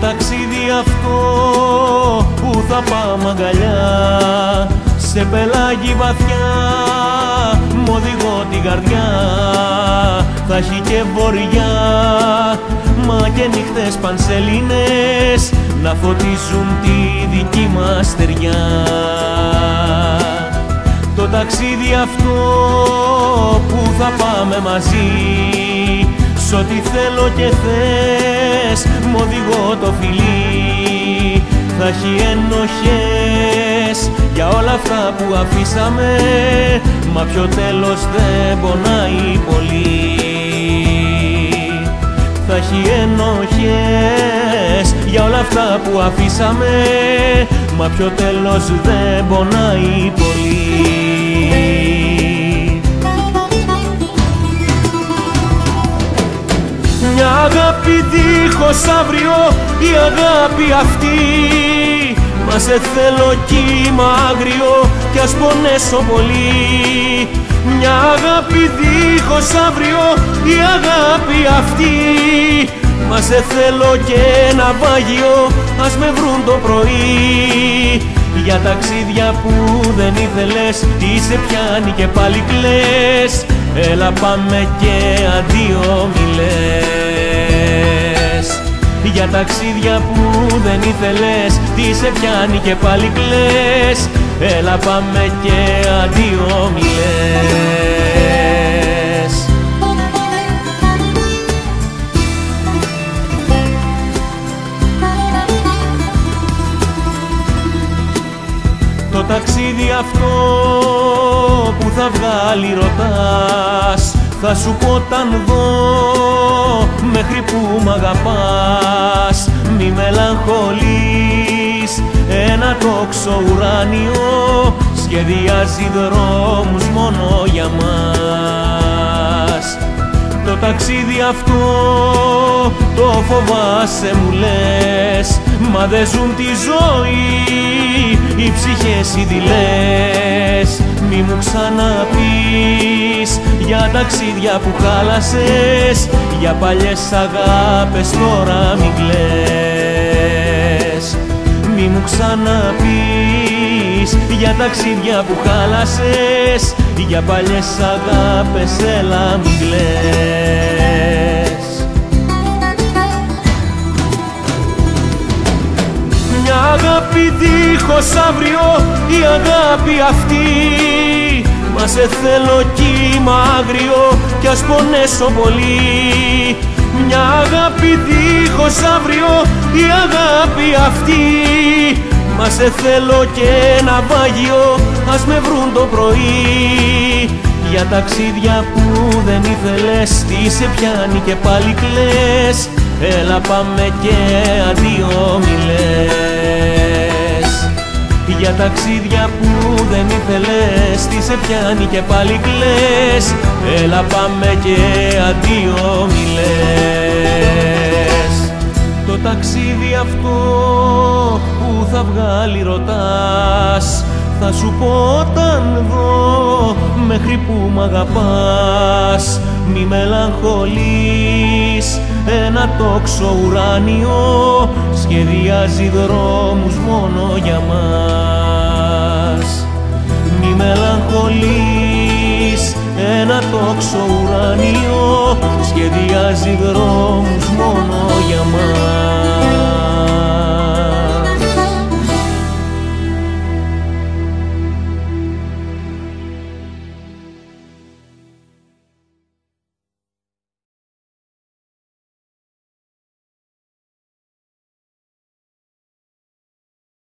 ταξίδι αυτό που θα πάμε αγκαλιά, σε πελάγι βαθιά, μ' οδηγώ την καρδιά. Θα έχει και βορειά, μα και νύχτες πανσελίνες να φωτίζουν τη δική μας στεριά. Το ταξίδι αυτό που θα πάμε μαζί, σ' ό,τι θέλω και θες, μ' οδηγώ το φιλί. Θα έχει ενοχές για όλα αυτά που αφήσαμε, μα πιο τέλος δεν πονάει πολύ. Θα έχει ενοχές για όλα αυτά που αφήσαμε, μα πιο τέλος δεν πονάει πολύ. Μια αγάπη δίχως αύριο, η αγάπη αυτή, μα σε θέλω κύμα άγριο κι ας πονέσω πολύ. Μια αγάπη δίχως αύριο, η αγάπη αυτή, μα σε θέλω και ναυάγιο, ας με βρουν το πρωί. Για ταξίδια που δεν ήθελες, τι σε πιάνει και πάλι κλαις, έλα πάμε και αντίο μη λες. Για ταξίδια που δεν ήθελες, τι σε πιάνει και πάλι κλαις, έλα πάμε και αντίο μη λες. Το ταξίδι αυτό που θα βγάλει ρωτάς, θα σου πω όταν δω μέχρι που μ' αγαπάς. Μη μελαγχολείς, ένα τόξο ουράνιο σχεδιάζει δρόμους μόνο για μας. Το ταξίδι αυτό το φοβάσαι μου λες, μα δεν ζουν τη ζωή οι ψυχές οι δειλές. Μη μου ξαναπείς για ταξίδια που χάλασες, για παλιές αγάπες τώρα μην κλαις. Μη μου ξαναπείς για ταξίδια που χάλασες, για παλιές αγάπες έλα μην κλαις. Μια αγάπη δίχως αύριο, η αγάπη αυτή, μα σε θέλω κύμα άγριο κι ας πονέσω πολύ. Μια αγάπη δίχως αύριο, η αγάπη αυτή, μα σε θέλω και ναυάγιο, ας με βρουν το πρωί. Για ταξίδια που δεν ήθελες, τι σε πιάνει και πάλι κλαις, έλα πάμε και αντίο μη λες. Για ταξίδια που δεν ήθελες, τι σε πιάνει και πάλι κλαις, έλα πάμε και αντίο μη λες. Το ταξίδι αυτό που θα βγάλει ρωτάς, θα σου πω όταν δω μέχρι που μ' αγαπάς. Μη μελαγχολείς, ένα τόξο ουράνιο σχεδιάζει δρόμους μόνο για μας. Μη μελαγχολείς, ένα τόξο ουράνιο σχεδιάζει δρόμους μόνο για μας.